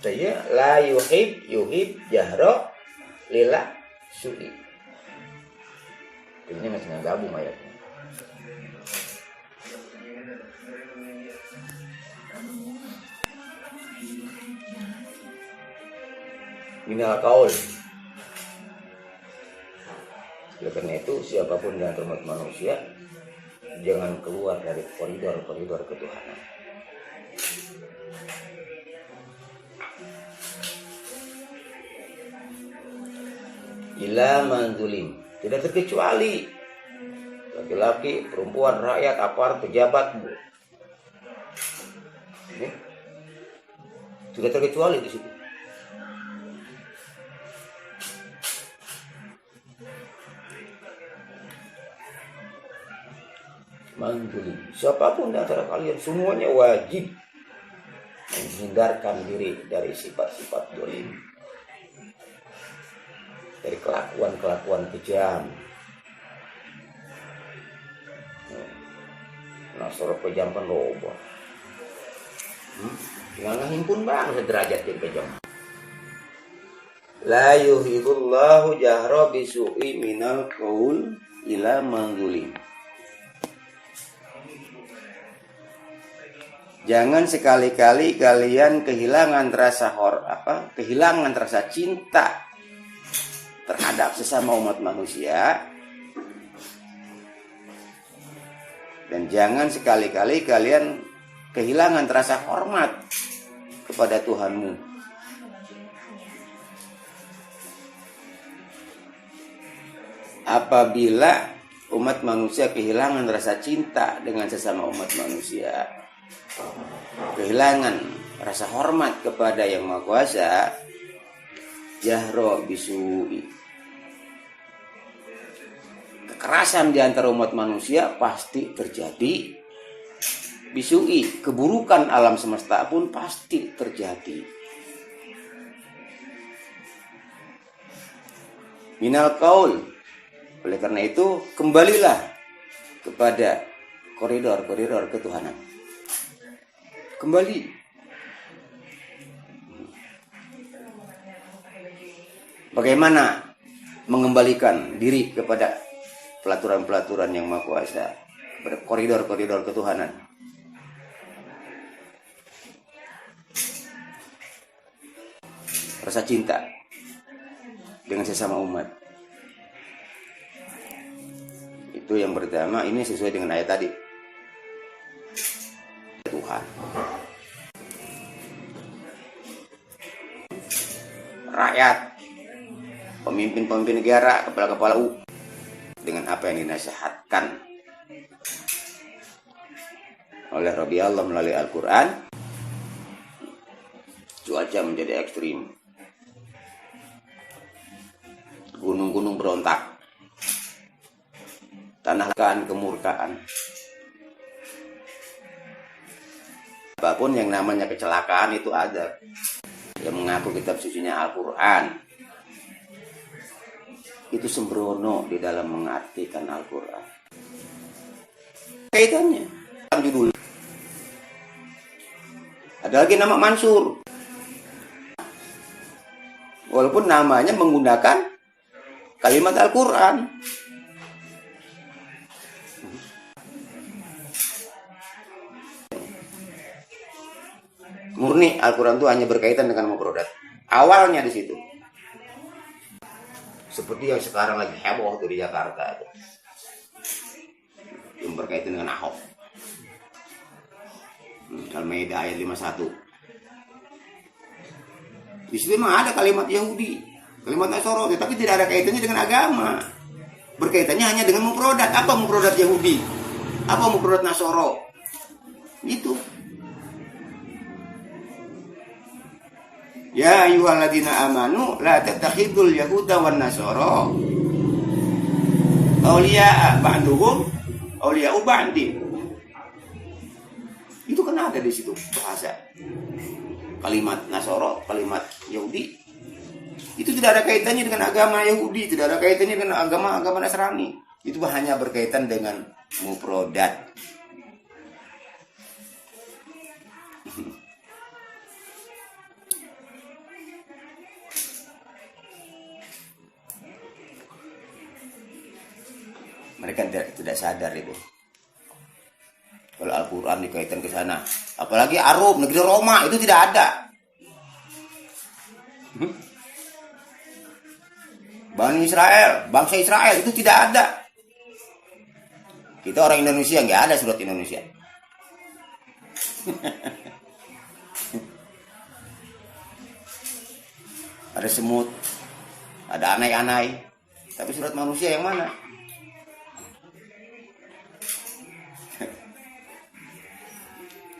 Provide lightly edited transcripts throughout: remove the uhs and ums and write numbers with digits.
Saya la yuhib jahro lila su'i. Ini masih nggak gabung ayatnya. Minal qaul. Oleh karena itu siapapun di antara umat manusia jangan keluar dari koridor ketuhanan. Ila manzulim, tidak terkecuali laki-laki, perempuan, rakyat, aparat, pejabat, tidak terkecuali di situ. Manzulim, siapapun di antara kalian semuanya wajib menghindarkan diri dari sifat-sifat zalim, dari kelakuan kejam. Nasoro kejam kan loba. Tinggal ngehimpun bang sederajat yang kejam. La yuhibullahu jahra bisu'i minal qaul ila manzulim. Jangan sekali-kali kalian kehilangan rasa cinta terhadap sesama umat manusia, dan jangan sekali-kali kalian kehilangan rasa hormat kepada Tuhanmu. Apabila umat manusia kehilangan rasa cinta dengan sesama umat manusia, kehilangan rasa hormat kepada Yang Maha Kuasa, jahro bisu'i, kekerasan di antara umat manusia pasti terjadi. Bisu'i, keburukan alam semesta pun pasti terjadi. Minal qaul. Oleh karena itu kembalilah kepada koridor ketuhanan. Kembali. Bagaimana mengembalikan diri kepada pelaturan-pelaturan Yang Maha Kuasa, kepada koridor ketuhanan? Rasa cinta dengan sesama umat. Itu yang pertama, ini sesuai dengan ayat tadi. Tuhan. Rakyat, pemimpin negara, kepala-kepala dengan apa yang dinasihatkan oleh Rabbi Allah melalui Al-Quran, cuaca menjadi ekstrim, gunung-gunung berontak, tanah kemurkaan. Apapun yang namanya kecelakaan itu ada. Yang mengaku kitab sucinya Al-Quran itu sembrono di dalam mengartikan Al-Quran. Kaitannya dalam judul. Ada lagi nama Mansur, walaupun namanya menggunakan kalimat Al-Quran. Murni Al-Quran itu hanya berkaitan dengan mufradat. Awalnya di situ. Seperti yang sekarang lagi heboh tuh di Jakarta itu. Yang berkaitan dengan Ahok. Al-Maidah ayat 51. Di situ memang ada kalimat Yahudi, kalimat Nasoro, tapi tidak ada kaitannya dengan agama. Berkaitannya hanya dengan mufradat. Apa mufradat Yahudi? Apa mufradat Nasoro? Itu. Ya ayyuhalladzina amanu la tattakhidul yahuda wan nasara awliya ba'duhum awliya'u ba'di. Itu kan ada di situ bahasa. Kalimat Nasoro, kalimat Yahudi. Itu tidak ada kaitannya dengan agama Yahudi, tidak ada kaitannya dengan agama Nasrani. Itu hanya berkaitan dengan mufradat. Mereka tidak sadar itu. Kalau Al-Quran dikaitkan ke sana, apalagi Arab, negeri Roma, itu tidak ada. Bani Israel, bangsa Israel itu tidak ada. Kita orang Indonesia nggak ada surat Indonesia. Ada semut, ada anai-anai, tapi surat manusia yang mana?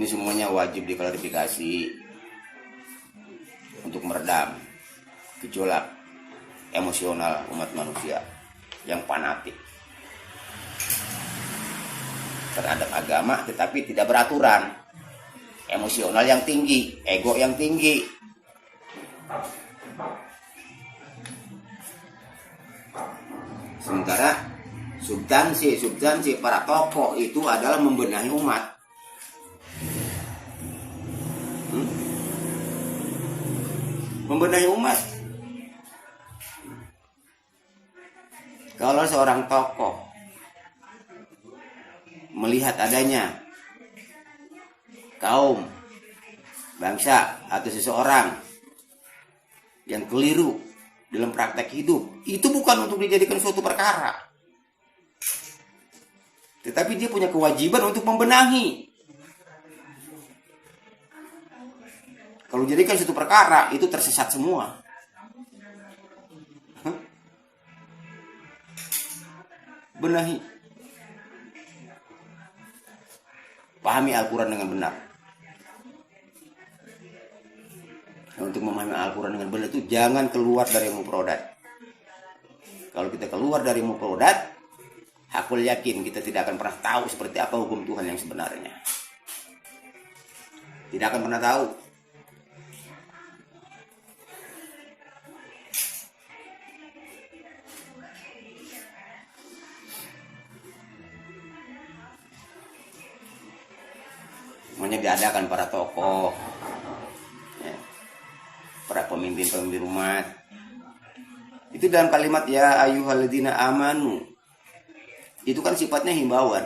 Ini semuanya wajib diklarifikasi untuk meredam gejolak emosional umat manusia yang fanatik terhadap agama tetapi tidak beraturan, emosional yang tinggi, ego yang tinggi. Sementara substansi para tokoh itu adalah membenahi umat. Membenahi umat. Kalau seorang tokoh melihat adanya kaum, bangsa atau seseorang yang keliru dalam praktek hidup, itu bukan untuk dijadikan suatu perkara, tetapi dia punya kewajiban untuk membenahi. Kalau jadikan suatu perkara, itu tersesat semua. Benahi. Pahami Al-Quran dengan benar. Nah, untuk memahami Al-Quran dengan benar itu jangan keluar dari mufradat. Kalau kita keluar dari mufradat, aku yakin kita tidak akan pernah tahu seperti apa hukum Tuhan yang sebenarnya. Tidak akan pernah tahu. Semuanya diadakan para tokoh, ya, para pemimpin-pemimpin umat. Itu dalam kalimat ya ayyuhalladzina amanu. Itu kan sifatnya himbauan.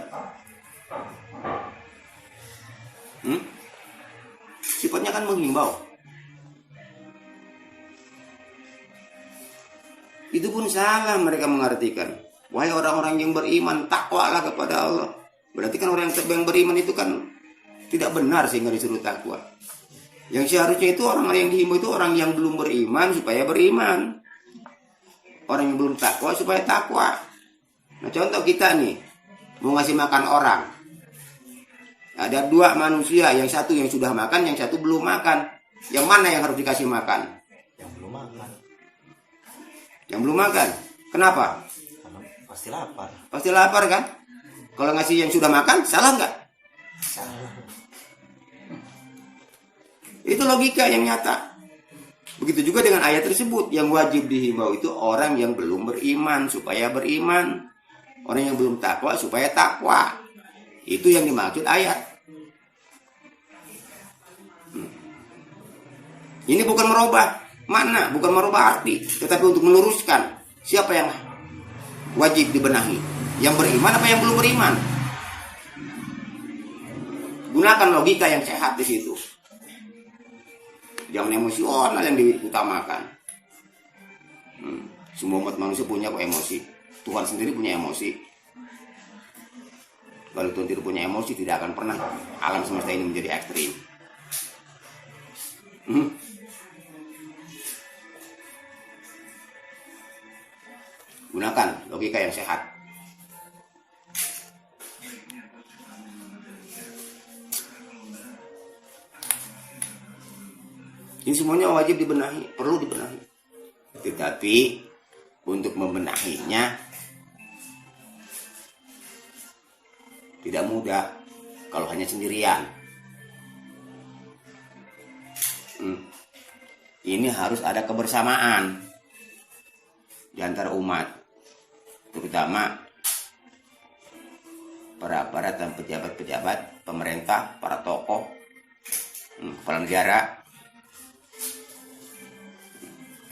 Sifatnya kan menghimbau. Itu pun salah mereka mengartikan. Wahai orang-orang yang beriman, takwalah kepada Allah. Berarti kan orang yang beriman itu kan tidak benar sehingga disuruh takwa. Yang seharusnya itu orang yang dihimbau itu orang yang belum beriman supaya beriman. Orang yang belum takwa supaya takwa. Nah contoh kita nih, mau ngasih makan orang. Ada dua manusia, yang satu yang sudah makan, yang satu belum makan. Yang mana yang harus dikasih makan? Yang belum makan. Yang belum makan. Kenapa? Karena pasti lapar. Pasti lapar kan? Kalau ngasih yang sudah makan, salah nggak? Salah. Itu logika yang nyata. Begitu juga dengan ayat tersebut. Yang wajib dihimbau itu orang yang belum beriman supaya beriman. Orang yang belum takwa supaya takwa. Itu yang dimaksud ayat. Ini bukan merubah makna, bukan merubah arti, tetapi untuk meluruskan siapa yang wajib dibenahi. Yang beriman apa yang belum beriman. Gunakan logika yang sehat di situ. Jangan emosional yang diutamakan. Semua umat manusia punya emosi. Tuhan sendiri punya emosi. Kalau Tuhan tidak punya emosi, tidak akan pernah alam semesta ini menjadi ekstrim. Gunakan logika yang sehat. Ini semuanya wajib dibenahi, perlu dibenahi. Tetapi untuk membenahinya tidak mudah kalau hanya sendirian. Ini harus ada kebersamaan di antara umat, terutama para aparat dan pejabat-pejabat pemerintah, para tokoh, kepala negara.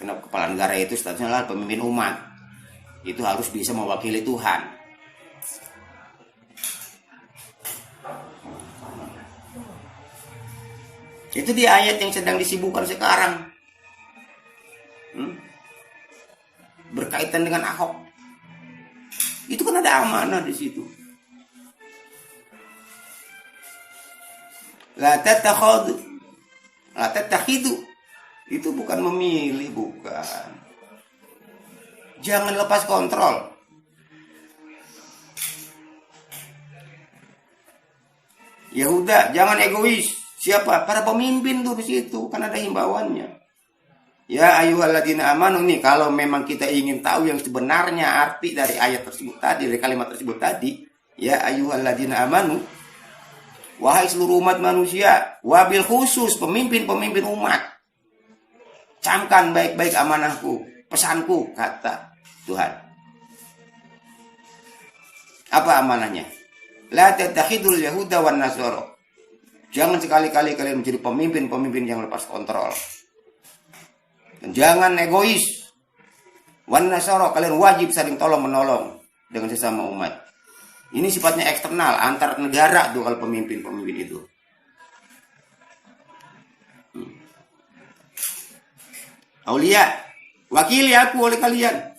Karena kepala negara itu statusnya adalah pemimpin umat. Itu harus bisa mewakili Tuhan. Itu di ayat yang sedang disibukkan sekarang. Berkaitan dengan Ahok. Itu kan ada amanah di situ. La tattakhidu. Itu bukan memilih, bukan. Jangan lepas kontrol. Yahuda, jangan egois. Siapa? Para pemimpin tuh di situ, kan ada himbauannya. Ya ayyuhalladzina amanu, nih kalau memang kita ingin tahu yang sebenarnya arti dari ayat tersebut tadi, dari kalimat tersebut tadi, ya ayyuhalladzina amanu, wahai seluruh umat manusia, wabil khusus pemimpin-pemimpin umat, camkan baik-baik amanahku, pesanku, kata Tuhan. Apa amanahnya? La tattakhidul yahuda wan nasara. Jangan sekali-kali kalian menjadi pemimpin-pemimpin yang lepas kontrol. Dan jangan egois. Wan nasara, kalian wajib saling tolong-menolong dengan sesama umat. Ini sifatnya eksternal, antar negara tuh kalau pemimpin-pemimpin itu. Aulia, wakili aku oleh kalian.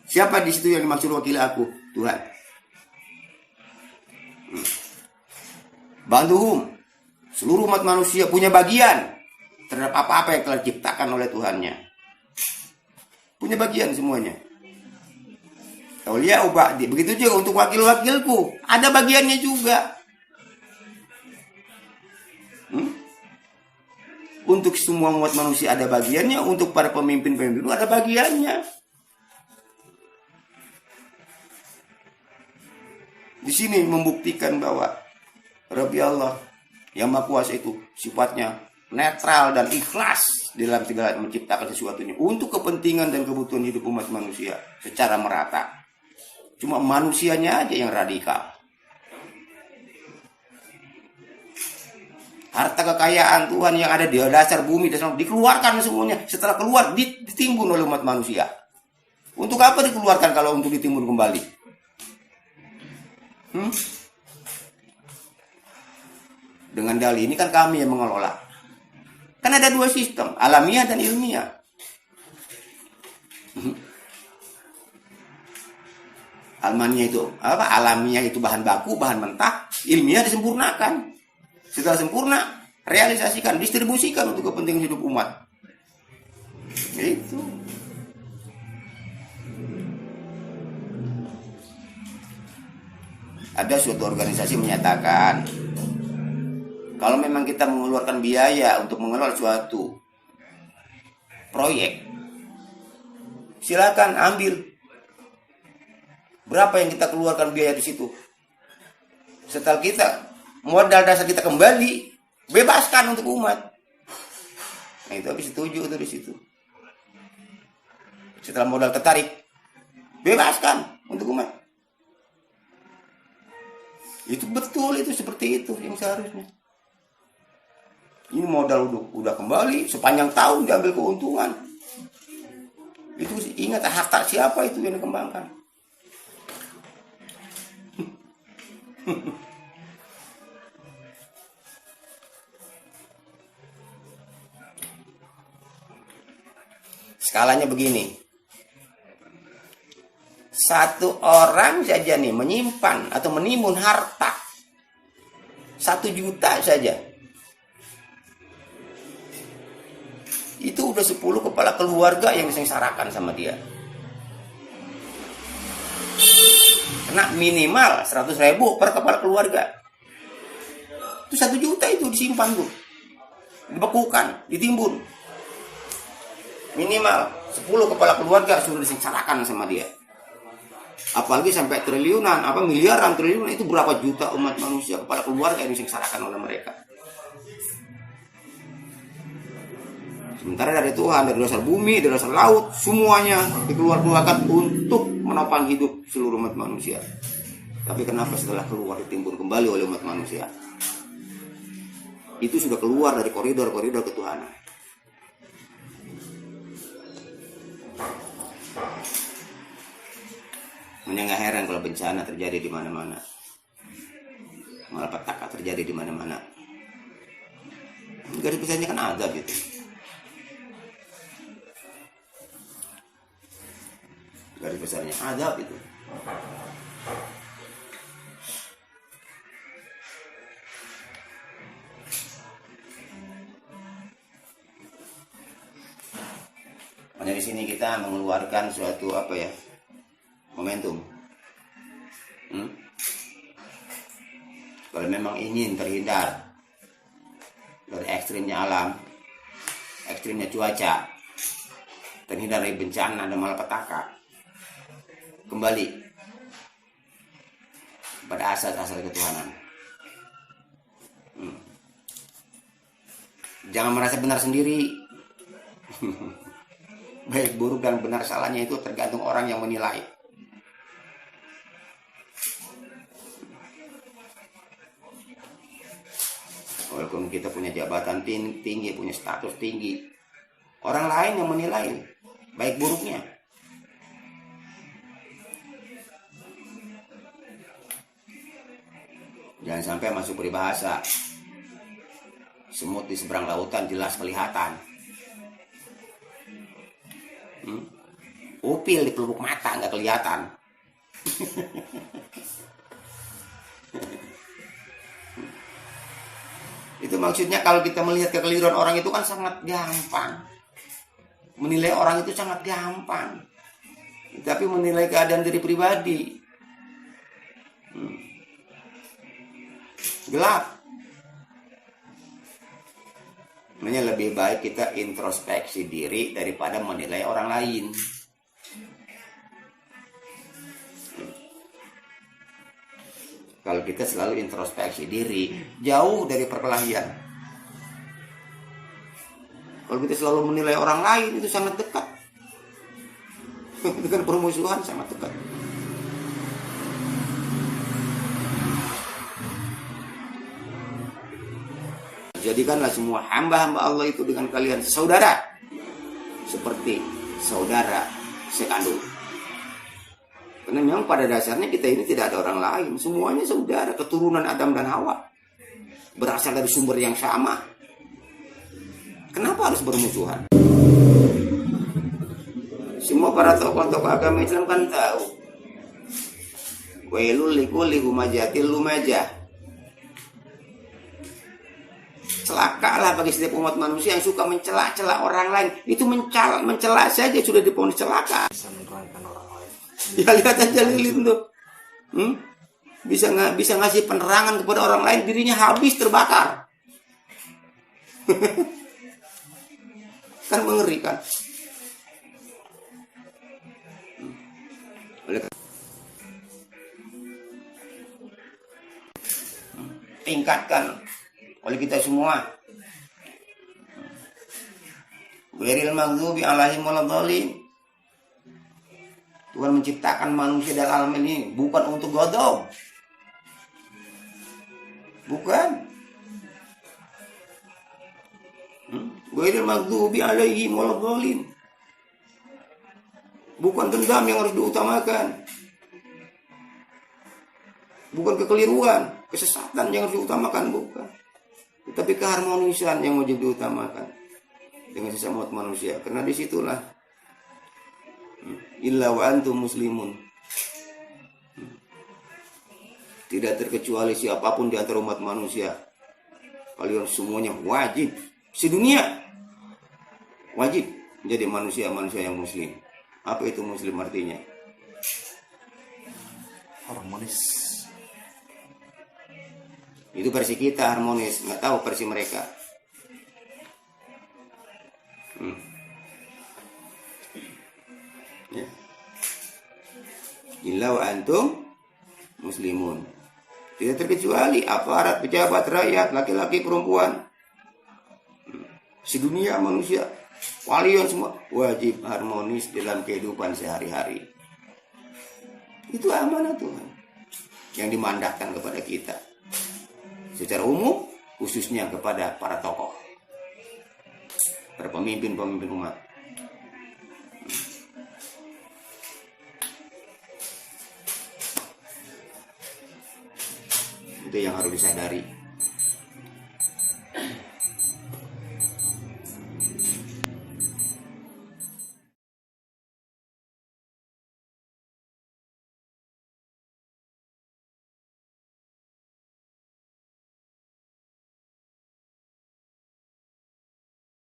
Siapa di situ yang dimaksud wakili aku? Tuhan. Bantuhum, seluruh umat manusia punya bagian terhadap apa-apa yang telah diciptakan oleh Tuhannya. Punya bagian semuanya. Aulia ubadi, begitu juga untuk wakil-wakilku, ada bagiannya juga. Untuk semua umat manusia ada bagiannya, untuk para pemimpin-pemimpin itu ada bagiannya. Di sini membuktikan bahwa Rabbi Allah yang Maha Kuasa itu sifatnya netral dan ikhlas dalam segala menciptakan sesuatunya untuk kepentingan dan kebutuhan hidup umat manusia secara merata. Cuma manusianya aja yang radikal. Harta kekayaan Tuhan yang ada di dasar bumi dikeluarkan semuanya. Setelah keluar ditimbun oleh umat manusia. Untuk apa dikeluarkan kalau untuk ditimbun kembali? Dengan dalih ini kan kami yang mengelola. Kan ada dua sistem, alamiah dan ilmiah. Alamiah itu apa? Alamiah itu bahan baku, bahan mentah. Ilmiah disempurnakan. Setelah sempurna, realisasikan, distribusikan untuk kepentingan hidup umat. Itu. Ada suatu organisasi menyatakan, kalau memang kita mengeluarkan biaya untuk mengelola suatu proyek, silakan ambil. Berapa yang kita keluarkan biaya di situ? Setelah kita modal dasar kita kembali, bebaskan untuk umat. Nah itu habis setuju itu di situ. Setelah modal tertarik, bebaskan untuk umat. Itu betul, itu seperti itu yang seharusnya. Ini modal udah kembali, sepanjang tahun diambil keuntungan. Itu ingat harta siapa itu yang dikembangkan. Skalanya begini. Satu orang saja nih menyimpan atau menimbun harta 1 juta saja. Itu udah 10 kepala keluarga yang disengsarakan sama dia. Kena minimal 100.000 per kepala keluarga. Itu 1 juta itu disimpan tuh. Dibekukan, ditimbun. Minimal 10 kepala keluarga sudah disengsarakan sama dia. Apalagi sampai triliunan, miliaran triliunan, itu berapa juta umat manusia, kepala keluarga yang disengsarakan oleh mereka. Sementara dari Tuhan, dari dasar bumi, dari dasar laut, semuanya dikeluarkan untuk menopang hidup seluruh umat manusia. Tapi kenapa setelah keluar ditimbun kembali oleh umat manusia? Itu sudah keluar dari koridor-koridor ketuhanan. Makanya nggak heran kalau bencana terjadi di mana-mana, malapetaka terjadi di mana-mana. Garis besarnya kan azab gitu. Garis besarnya azab itu. Hanya di sini kita mengeluarkan suatu apa ya, momentum. Kalau memang ingin terhindar dari ekstrimnya alam, ekstrimnya cuaca, terhindar dari bencana dan malapetaka, kembali pada asas-asas ketuhanan. Jangan merasa benar sendiri. Baik buruk dan benar salahnya itu tergantung orang yang menilai. Walaupun kita punya jabatan tinggi, punya status tinggi, orang lain yang menilai baik buruknya. Jangan sampai masuk peribahasa, semut di seberang lautan jelas kelihatan. Upil di pelupuk mata nggak kelihatan. Itu maksudnya kalau kita melihat kekeliruan orang itu kan sangat gampang. Menilai orang itu sangat gampang. Tapi menilai keadaan diri pribadi gelap. Makanya lebih baik kita introspeksi diri daripada menilai orang lain. Kalau kita selalu introspeksi diri, jauh dari perkelahian. Kalau kita selalu menilai orang lain, itu sangat dekat. Dengan permusuhan sangat dekat. Jadikanlah semua hamba-hamba Allah itu dengan kalian saudara, seperti saudara sekandung. Karena memang pada dasarnya kita ini tidak ada orang lain, semuanya saudara, keturunan Adam dan Hawa, berasal dari sumber yang sama. Kenapa harus bermusuhan? Semua para tokoh-tokoh agama Islam kan tahu, wailul likulli humajatil lumajah. Celakalah bagi setiap umat manusia yang suka mencela-cela orang lain. Itu mencela saja sudah diponis celaka. Bisa menerangkan orang lain. Ya lihat aja Lilin tuh. Bisa ngasih penerangan kepada orang lain, dirinya habis terbakar. Kan mengerikan. Tingkatkan oleh kita semua. Ghairil maghdubi alaihim waladhdallin. Tuhan menciptakan manusia dan alam ini bukan untuk godong. Bukan. Ghairil maghdubi alaihim waladhdallin. Bukan dendam yang harus diutamakan. Bukan kekeliruan, kesesatan yang harus diutamakan, bukan. Tetapi keharmonisan yang wajib diutamakan dengan sesama manusia. Karena disitulah illa wa antum muslimun. Tidak terkecuali siapapun di antara umat manusia, kalian semuanya wajib sedunia wajib menjadi manusia yang muslim. Apa itu muslim artinya? Harmonis. Itu versi kita harmonis, nggak tahu versi mereka. Ya. Illa wa antum muslimun. Tidak terkecuali aparat, pejabat, rakyat, laki-laki, perempuan, sedunia manusia, kalian semua wajib harmonis dalam kehidupan sehari-hari. Itu amanah Tuhan yang dimandahkan kepada kita secara umum, khususnya kepada para tokoh, para pemimpin-pemimpin umat. Itu yang harus disadari.